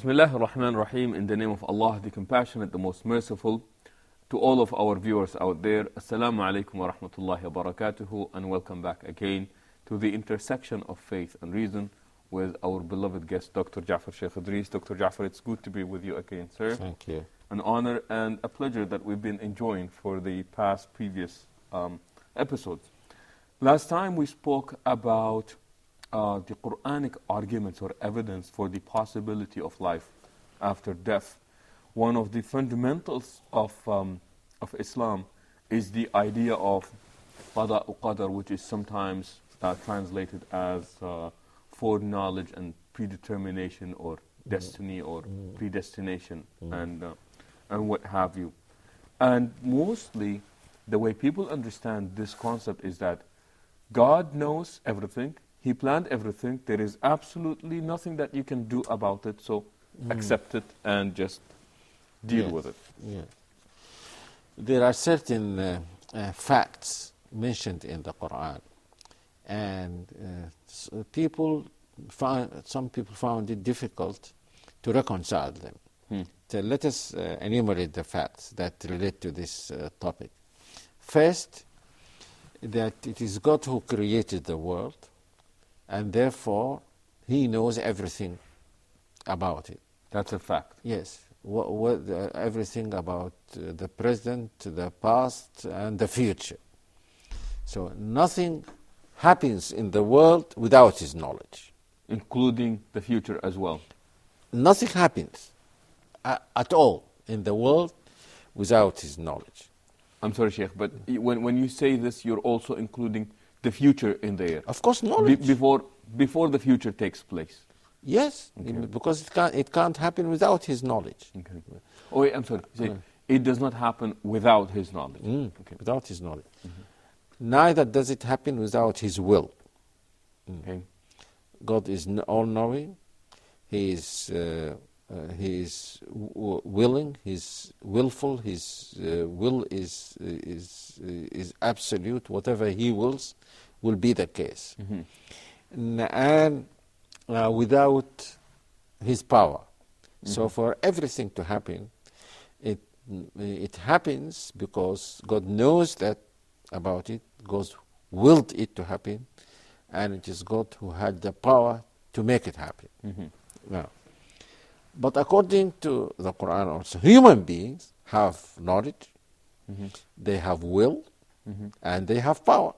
Bismillah ar-Rahman ar-Rahim, in the name of Allah, the Compassionate, the Most Merciful. To all of our viewers out there, Assalamu alaikum wa rahmatullahi wa barakatuhu, and welcome back again to the intersection of faith and reason with our beloved guest, Dr. Sh.Yassir Sheikh Idris. Dr. Ja'far, it's good to be with you again, sir. Thank you. An honor and a pleasure that we've been enjoying for the past previous episodes. Last time we spoke about the Quranic arguments or evidence for the possibility of life after death. One of the fundamentals of Islam is the idea of qada qadar, which is sometimes translated as foreknowledge and predetermination or destiny or predestination and what have you. And mostly the way people understand this concept is that God knows everything. He planned everything. There is absolutely nothing that you can do about it. So accept it and just deal with it. Yeah. There are certain facts mentioned in the Quran, and some people found it difficult to reconcile them. So let us enumerate the facts that relate to this topic. First, that it is God who created the world, and therefore He knows everything about it. That's a fact. Yes, everything about the present, the past, and the future. So nothing happens in the world without His knowledge. Including the future as well. Nothing happens at all in the world without His knowledge. I'm sorry, Sheikh, but when you say this, you're also including the future in there. Of course, knowledge. Before the future takes place. Yes, Okay. because it can't happen without His knowledge. Okay. Oh, wait, I'm sorry. It does not happen without His knowledge. Okay. Without His knowledge. Neither does it happen without His will. Okay. God is all-knowing. He is willing. He's willful. His will is absolute. Whatever He wills will be the case. And without His power. So for everything to happen, it happens because God knows that about it. God willed it to happen, and it is God who had the power to make it happen. Now, but according to the Quran also, human beings have knowledge, they have will, and they have power.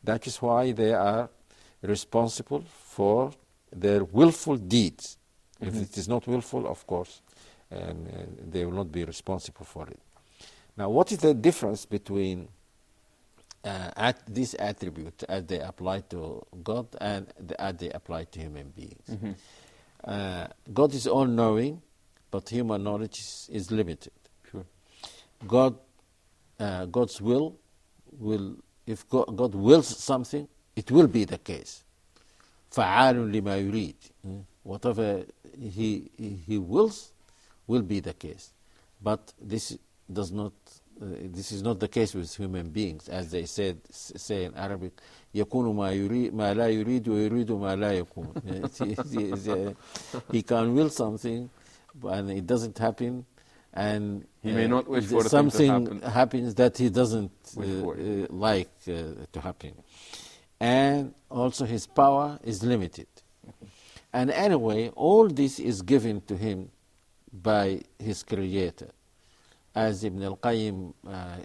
That is why they are responsible for their willful deeds. If it is not willful, of course, they will not be responsible for it. Now, what is the difference between these attributes as they apply to God and as they apply to human beings? God is all-knowing, but human knowledge is limited. Sure. God's will, if God wills something, it will be the case. فَعَالٌ لِمَا يُرِيدُ. Whatever He wills will be the case. But this is not the case with human beings, as they say in Arabic, يَكُونُ مَا لَا يُرِيدُ وَيُرِيدُ مَا لَا يَكُونُ. He can will something, and it doesn't happen, and He may not wish for something happens that He doesn't like to happen. And also His power is limited. And anyway, all this is given to Him by His Creator. As Ibn al-Qayyim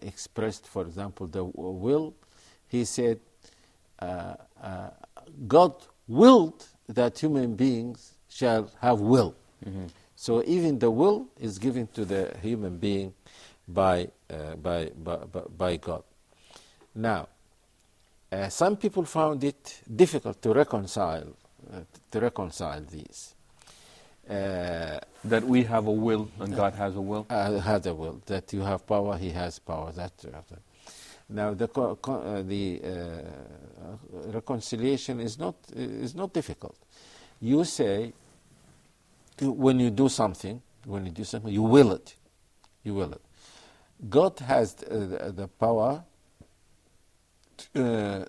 expressed, for example, the will, he said, God willed that human beings shall have will. So even the will is given to the human being by God. Now, some people found it difficult to reconcile these. That we have a will and God has a will? Has a will. That you have power, He has power. Now, the reconciliation is not difficult. You say, when you do something, you will it. You will it. God has the power to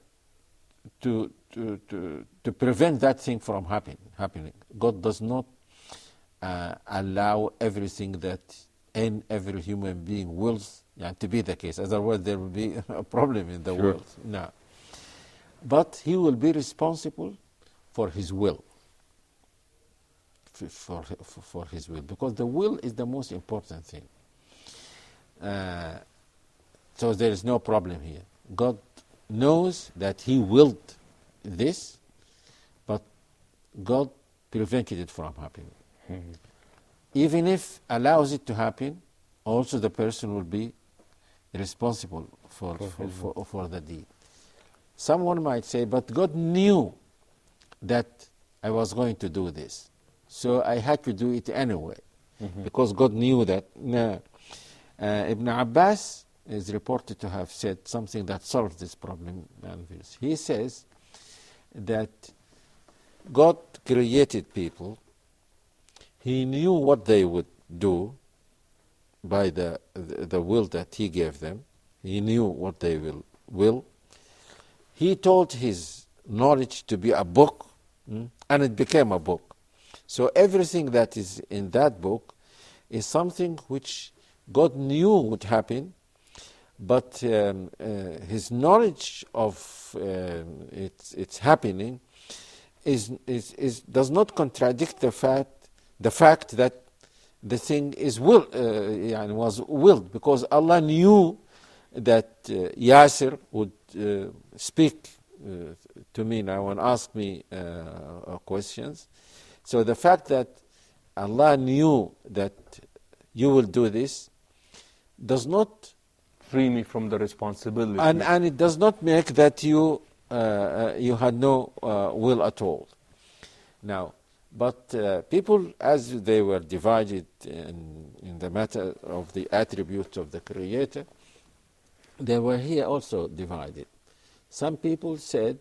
prevent that thing from happening. God does not allow everything that in every human being wills to be the case. Otherwise, there will be a problem in the world. No. But he will be responsible for his will. For his will. Because the will is the most important thing. So there is no problem here. God knows that he willed this, but God prevented it from happening. Mm-hmm. Even if allows it to happen, also the person will be responsible for the deed. Someone might say, but God knew that I was going to do this, so I had to do it anyway, because God knew that. No. Ibn Abbas is reported to have said something that solved this problem. He says that God created people. He knew what they would do by the will that he gave them. He knew what they will. He told his knowledge to be a book, and it became a book. So everything that is in that book is something which God knew would happen, but his knowledge of its happening does not contradict the fact that the thing is was willed, because Allah knew that Yassir would speak to me now and ask me questions. So the fact that Allah knew that you will do this does not free me from the responsibility. And it does not make that you had no will at all. Now, but people, as they were divided in the matter of the attributes of the Creator, they were here also divided. Some people said,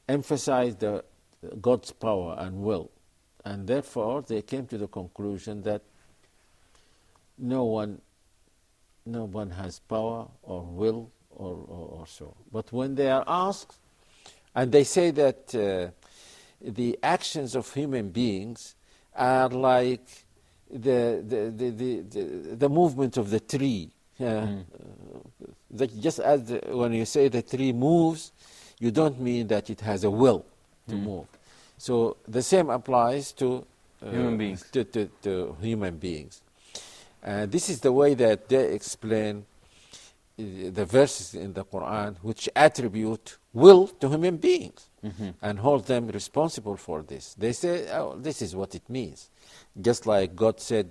emphasize God's power and will, and therefore they came to the conclusion that no one has power or will or so. But when they are asked, and they say that the actions of human beings are like the movement of the tree. That just as when you say the tree moves, you don't mean that it has a will to move. So the same applies to human beings. To human beings. This is the way that they explain the verses in the Quran which attribute will to human beings and hold them responsible for this. They say, oh, this is what it means. Just like God said,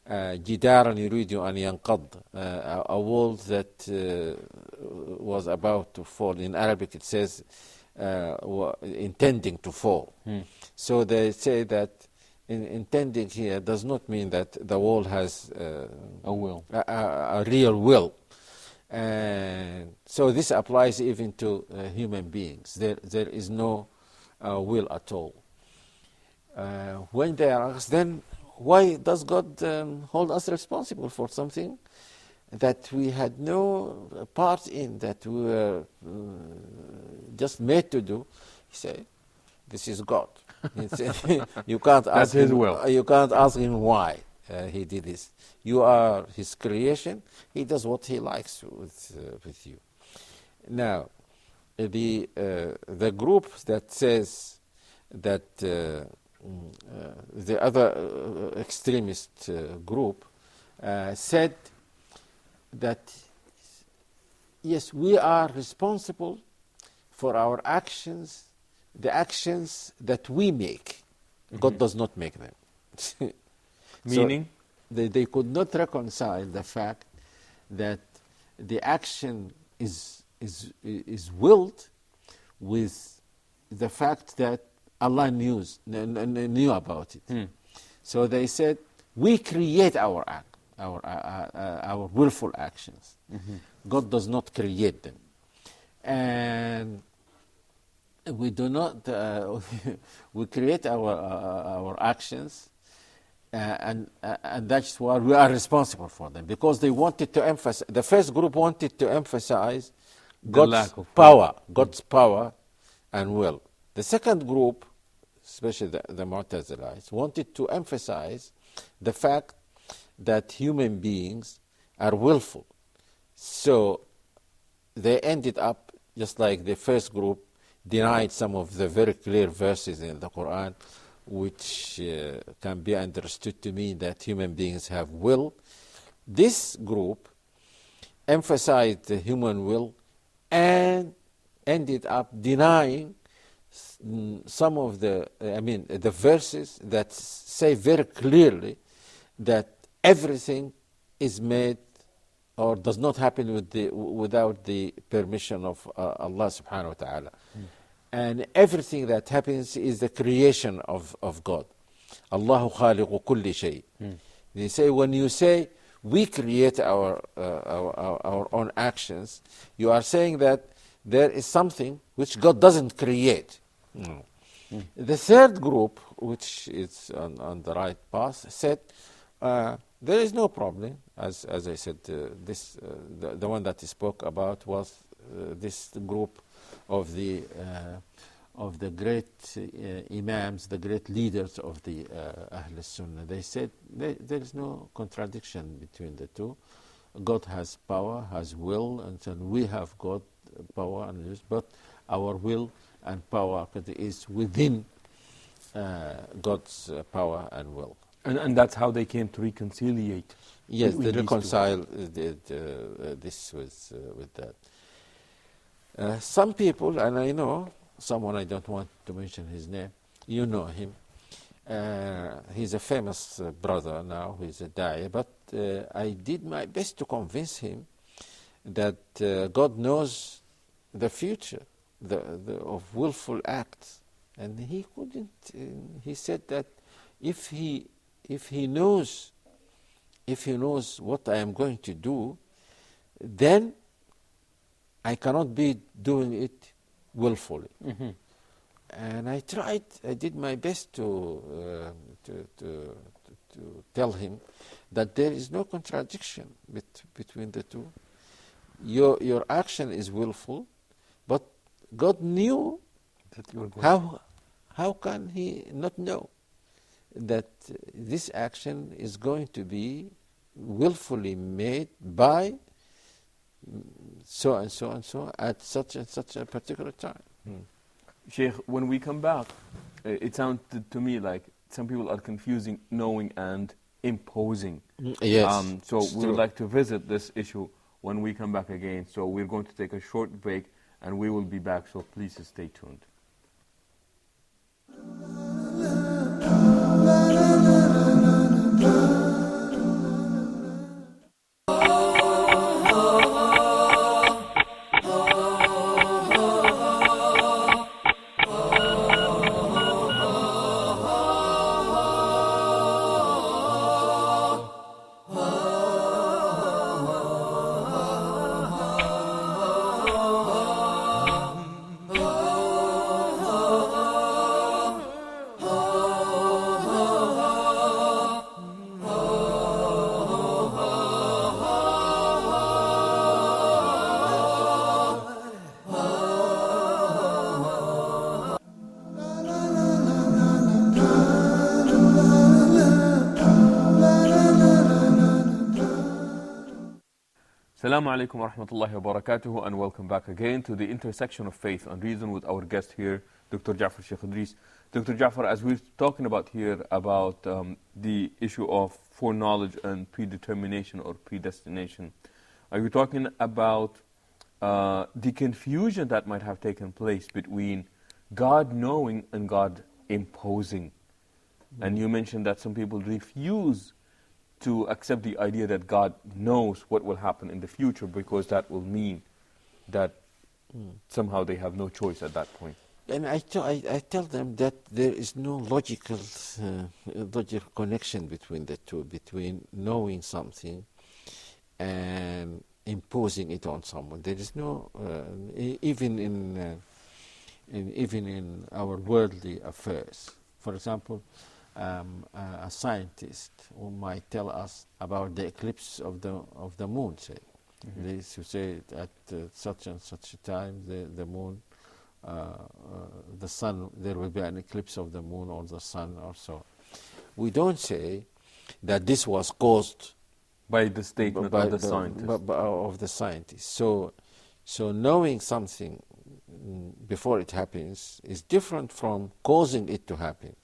جدارا يريد أن ينقض, a wall that was about to fall. In Arabic it says intending to fall. So they say that intending here does not mean that the wall has a will, a real will. And so this applies even to human beings. There is no will at all. When they are asked, then why does God hold us responsible for something that we had no part in, that we were just made to do? He said, this is God. You can't ask His him, will. You can't ask him why he did this. You are his creation. He does what he likes with you. Now, the group that says that the other extremist group said that yes, we are responsible for our actions, the actions that we make. God does not make them. Meaning? So they could not reconcile the fact that the action is willed with the fact that Allah knew about it. So they said, we create our willful actions. God does not create them. And we do not, we create our actions, and that's why we are responsible for them, because they wanted to emphasize, the first group wanted to emphasize God's power, God's power and will. The second group, especially the Mu'tazilites, wanted to emphasize the fact that human beings are willful. So they ended up, just like the first group, denied some of the very clear verses in the Quran, which can be understood to mean that human beings have will. This group emphasized the human will and ended up denying some of the verses that say very clearly that everything is made or does not happen without the permission of Allah subhanahu wa ta'ala. And everything that happens is the creation of God. Allahu khaliqu kulli shay. They say, when you say we create our own actions, you are saying that there is something which God doesn't create. The third group, which is on the right path, said there is no problem. As I said, the one that he spoke about was this group of the great imams, the great leaders of the Ahl Sunnah. They said there is no contradiction between the two. God has power, has will, and so we have God power and use, but our will and power is within God's power and will. And that's how they came to reconciliate. Yes, they reconcile this with that. Some people, and I know someone, I don't want to mention his name, you know him. He's a famous brother now, he's a da'i, but I did my best to convince him that God knows the future of willful acts. And he couldn't, he said that if he knows what I am going to do, then I cannot be doing it willfully. And I did my best to tell him that there is no contradiction between the two. Your action is willful, but God knew that you were going how can he not know that this action is going to be willfully made by so and so and so at such and such a particular time. Sheikh, when we come back, it sounded to me like some people are confusing knowing and imposing. Yes. So we would like to visit this issue when we come back again. So we're going to take a short break and we will be back, so please stay tuned. Assalamu alaikum wa rahmatullahi wa barakatuhu, and welcome back again to the intersection of faith and reason with our guest here, Dr. Ja'far Sheikh Idris. Dr. Ja'far, as we're talking about here about the issue of foreknowledge and predetermination or predestination, are you talking about the confusion that might have taken place between God knowing and God imposing? And you mentioned that some people refuse to accept the idea that God knows what will happen in the future, because that will mean that somehow they have no choice at that point. And I tell them that there is no logical connection between the two, between knowing something and imposing it on someone. There is no, even in our worldly affairs. For example, a scientist who might tell us about the eclipse of the moon, say. They used to say at such and such a time the moon, the sun, there will be an eclipse of the moon or the sun or so. We don't say that this was caused by the statement by of the scientist. of the scientist. So knowing something before it happens is different from causing it to happen.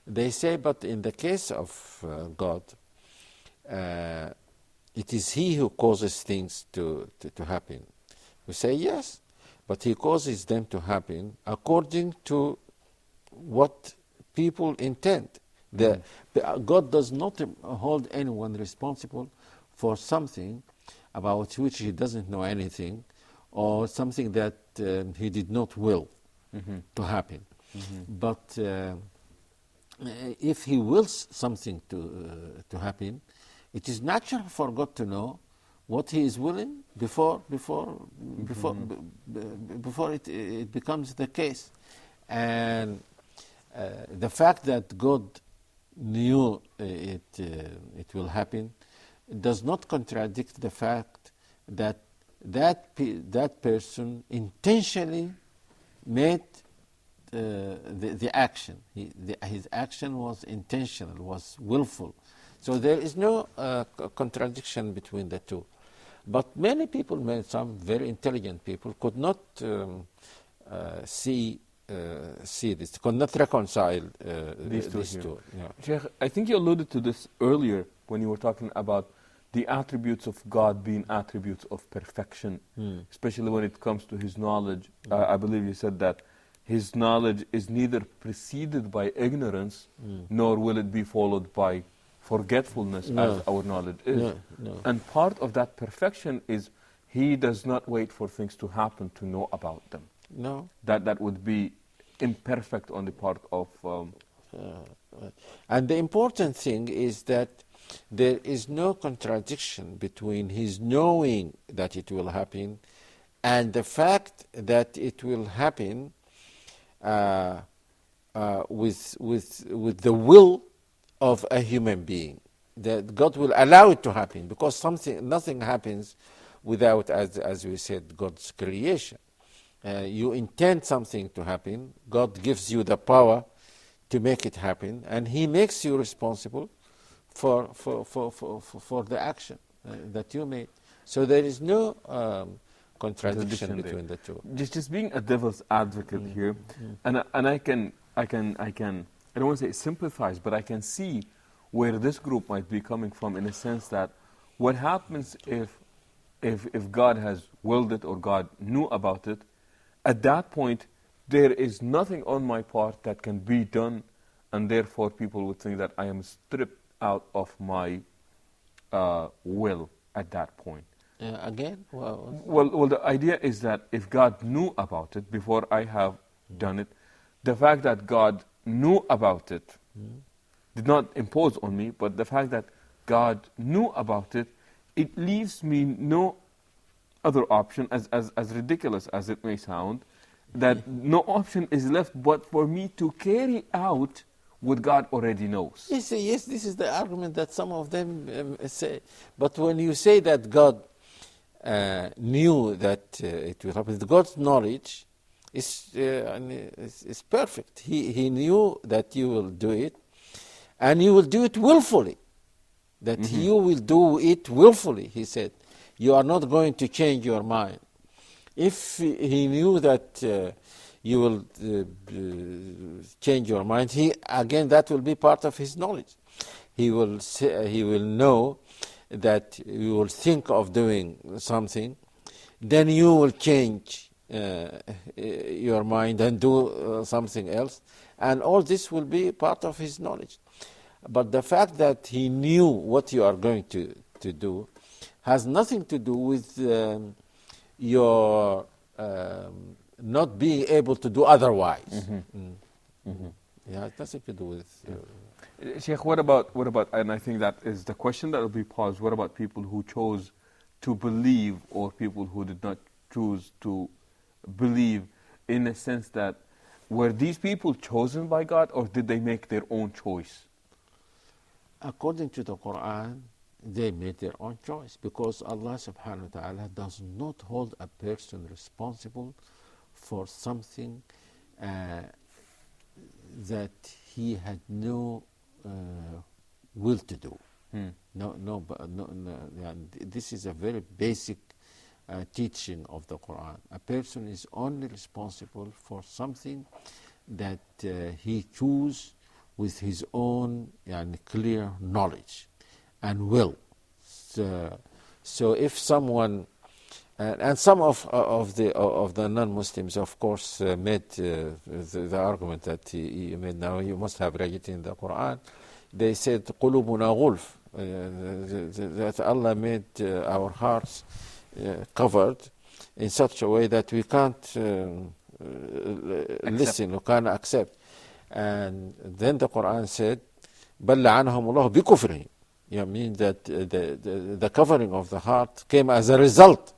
They say, but in the case of God, it is He who causes things to happen. We say yes, but He causes them to happen according to what people intend. God does not hold anyone responsible for something about which he doesn't know anything, or something that he did not will to happen. But if he wills something to happen, it is natural for God to know what he is willing before it becomes the case. And the fact that God knew it will happen does not contradict the fact that that person intentionally made the action. His action was intentional, was willful. So there is no contradiction between the two. But many people, some very intelligent people, could not see this, could not reconcile these two. Yeah. Sheikh, I think you alluded to this earlier when you were talking about the attributes of God being attributes of perfection, especially when it comes to His knowledge. I believe you said that His knowledge is neither preceded by ignorance, nor will it be followed by forgetfulness, as our knowledge is. And part of that perfection is He does not wait for things to happen to know about them. No. That would be imperfect on the part of... and the important thing is that there is no contradiction between His knowing that it will happen and the fact that it will happen with the will of a human being. That God will allow it to happen, because nothing happens without, as we said, God's creation. You intend something to happen, God gives you the power to make it happen, and He makes you responsible for the action that you made. So there is no contradiction between the two. Just being a devil's advocate here, and I don't want to say sympathize, but I can see where this group might be coming from, in a sense that what happens if God has willed it or God knew about it, at that point there is nothing on my part that can be done, and therefore people would think that I am stripped out of my will at that point. Again? Well, the idea is that if God knew about it before I have done it, the fact that God knew about it did not impose on me, but the fact that God knew about it, it leaves me no other option, as ridiculous as it may sound, that no option is left but for me to carry out what God already knows. Yes, this is the argument that some of them say. But when you say that God knew that it will happen, God's knowledge is perfect. He knew that you will do it, and you will do it willfully. That you will do it willfully, He said. You are not going to change your mind. If He knew that you will change your mind, again, that will be part of His knowledge. He will know that you will think of doing something, then you will change your mind and do something else, and all this will be part of His knowledge. But the fact that He knew what you are going to do has nothing to do with your not being able to do otherwise. Yeah, it has nothing to do with... Sheikh, what about, and I think that is the question that will be posed, what about people who chose to believe, or people who did not choose to believe, in a sense that, were these people chosen by God, or did they make their own choice? According to the Quran, they made their own choice, because Allah subhanahu wa ta'ala does not hold a person responsible for something that he had no will to do. This is a very basic teaching of the Quran. A person is only responsible for something that he chooses with his own clear knowledge and will. So if someone, and some of the non-Muslims, of course, made the argument that you made now, you must have read it in the Quran. They said, قُلُوبُنَا غُلْف, that Allah made our hearts covered in such a way that we can't listen, we can't accept. And then the Quran said, بَلْ لَعَنَهُمُ اللَّهُ بِكُفْرِهِمْ. You mean that the covering of the heart came as a result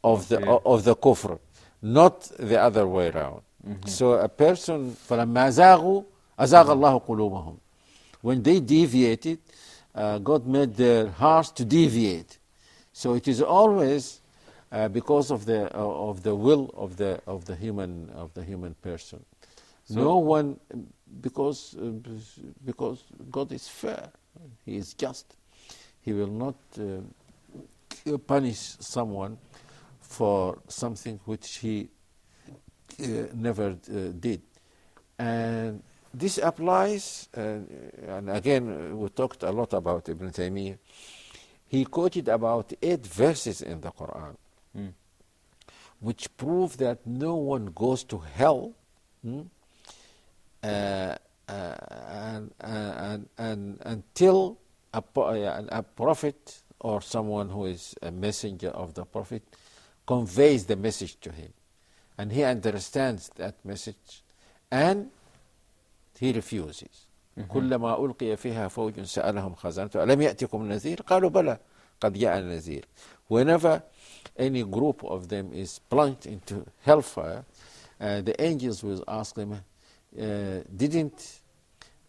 of the kufr, not the other way around. So a person, فَلَمَّا زَاغُوا أَزَاغَ اللَّهُ قُلُوبَهُم. When they deviated, God made their hearts to deviate. So it is always because of the will of the human person. So no one, because God is fair, He is just. He will not punish someone for something which he never did. And this applies, and again, we talked a lot about Ibn Taymiyyah. He quoted about 8 verses in the Quran, which prove that no one goes to hell until a prophet or someone who is a messenger of the prophet conveys the message to him, and he understands that message, and he refuses. كلما ألقي فيها فوج سألهم خزنتها ألم يأتكم نذير قالوا بلى قد جاء النذير. Whenever any group of them is plunged into hellfire, the angels will ask them, didn't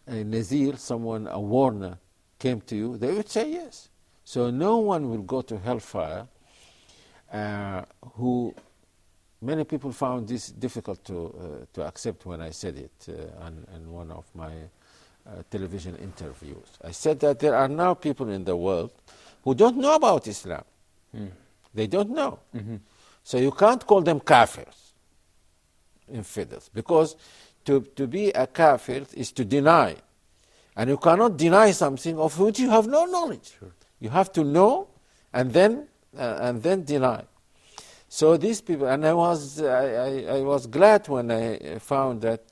a Nazir, someone, a warner, came to you? They would say yes. So no one will go to hellfire who, many people found this difficult to accept when I said it in one of my television interviews. I said that there are now people in the world who don't know about Islam. They don't know. So you can't call them kafirs, infidels, because to be a kafir is to deny. And you cannot deny something of which you have no knowledge. Sure. You have to know and then deny. So these people, and I was glad when I found that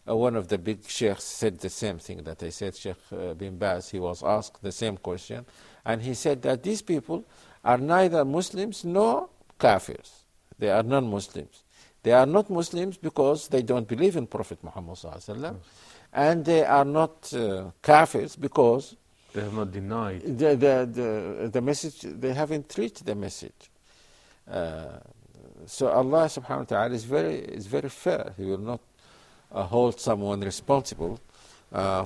one of the big sheikhs said the same thing that I said. Sheikh bin Baz, he was asked the same question, and he said that these people are neither Muslims nor kafirs. They are non-Muslims. They are not Muslims because they don't believe in Prophet Muhammad sallallahu alaihi wasallam, and they are not kafirs because they have not denied the message. They haven't reached the message. So Allah subhanahu wa ta'ala is very fair. He will not hold someone responsible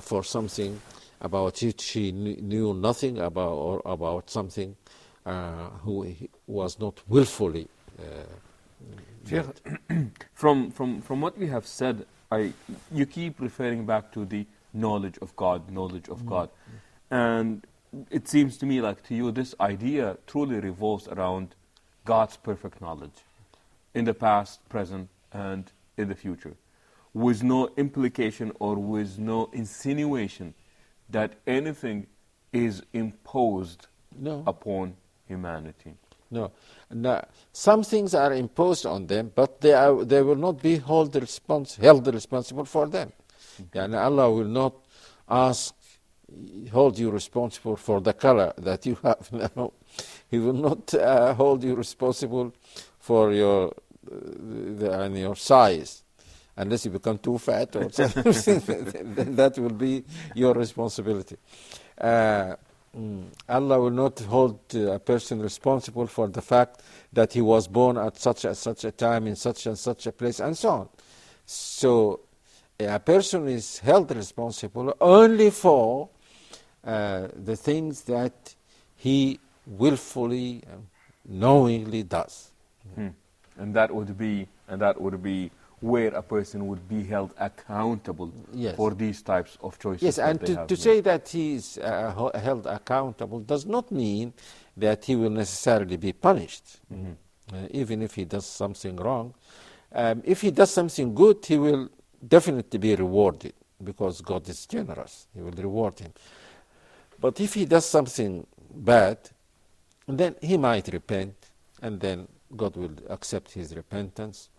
for something about which he knew nothing about, or about something who was not willfully. From what we have said, you keep referring back to the knowledge of God, and it seems to me like to you this idea truly revolves around God's perfect knowledge in the past, present, and in the future, with no implication or with no insinuation that anything is imposed upon humanity. No. Some things are imposed on them, but they will not be held responsible for them. And Allah will not hold you responsible for the color that you have now. He will not hold you responsible for your size, unless you become too fat or something. That will be your responsibility. Allah will not hold a person responsible for the fact that he was born at such a time in such and such a place, and so on. So a person is held responsible only for the things that he willfully, knowingly does. And that would be where a person would be held accountable Yes. for these types of choices. Yes, that and they have to made. say that he is held accountable does not mean that he will necessarily be punished, even if he does something wrong. If he does something good, he will definitely be rewarded, because God is generous. He will reward him. But if he does something bad, then he might repent, and then God will accept his repentance.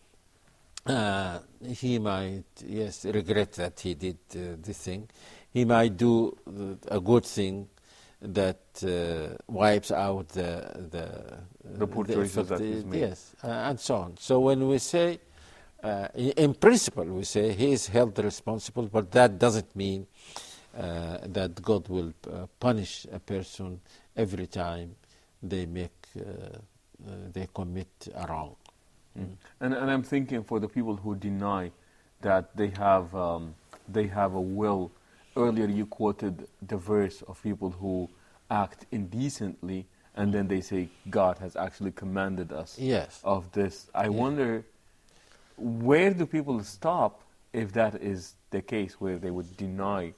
He might, yes, regret that he did this thing. He might do a good thing that wipes out The poor choices that he's made. Yes, and so on. So when we say, in principle, we say he is held responsible, but that doesn't mean that God will punish a person every time they they commit a wrong. And I'm thinking for the people who deny that they have a will. Earlier you quoted the verse of people who act indecently, and then they say God has actually commanded us Yes. of this. I wonder, where do people stop if that is the case, where they would deny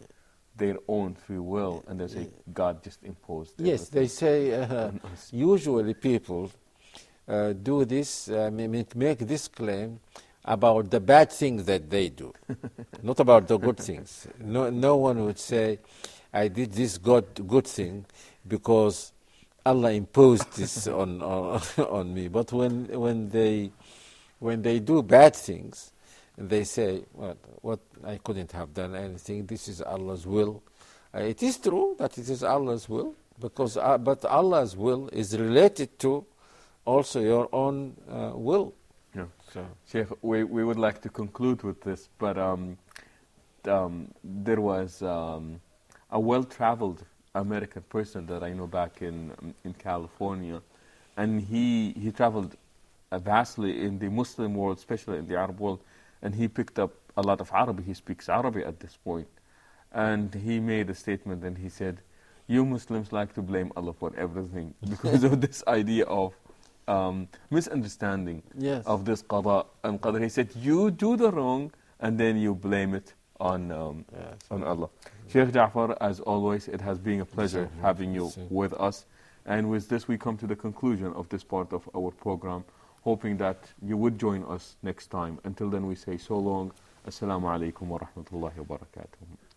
their own free will and they say God just imposed it? Yes, they say usually people do this, make this claim about the bad things that they do, not about the good things. No one would say, I did this good thing because Allah imposed this on me. But when they do bad things, they say, well, what, I couldn't have done anything. This is Allah's will. It is true that it is Allah's will, because but Allah's will is related to also your own will. Yeah. So, Sheikh, we would like to conclude with this, but there was a well-traveled American person that I know back in California, and he traveled vastly in the Muslim world, especially in the Arab world, and he picked up a lot of Arabic. He speaks Arabic at this point, and he made a statement, and he said, "You Muslims like to blame Allah for everything because of this idea of misunderstanding of this qada and qadr." He said, you do the wrong and then you blame it on Allah. Sheikh Ja'far, as always, it has been a pleasure having you with us. And with this, we come to the conclusion of this part of our program, hoping that you would join us next time. Until then, we say so long. Assalamu alaikum wa rahmatullahi wa barakatuh.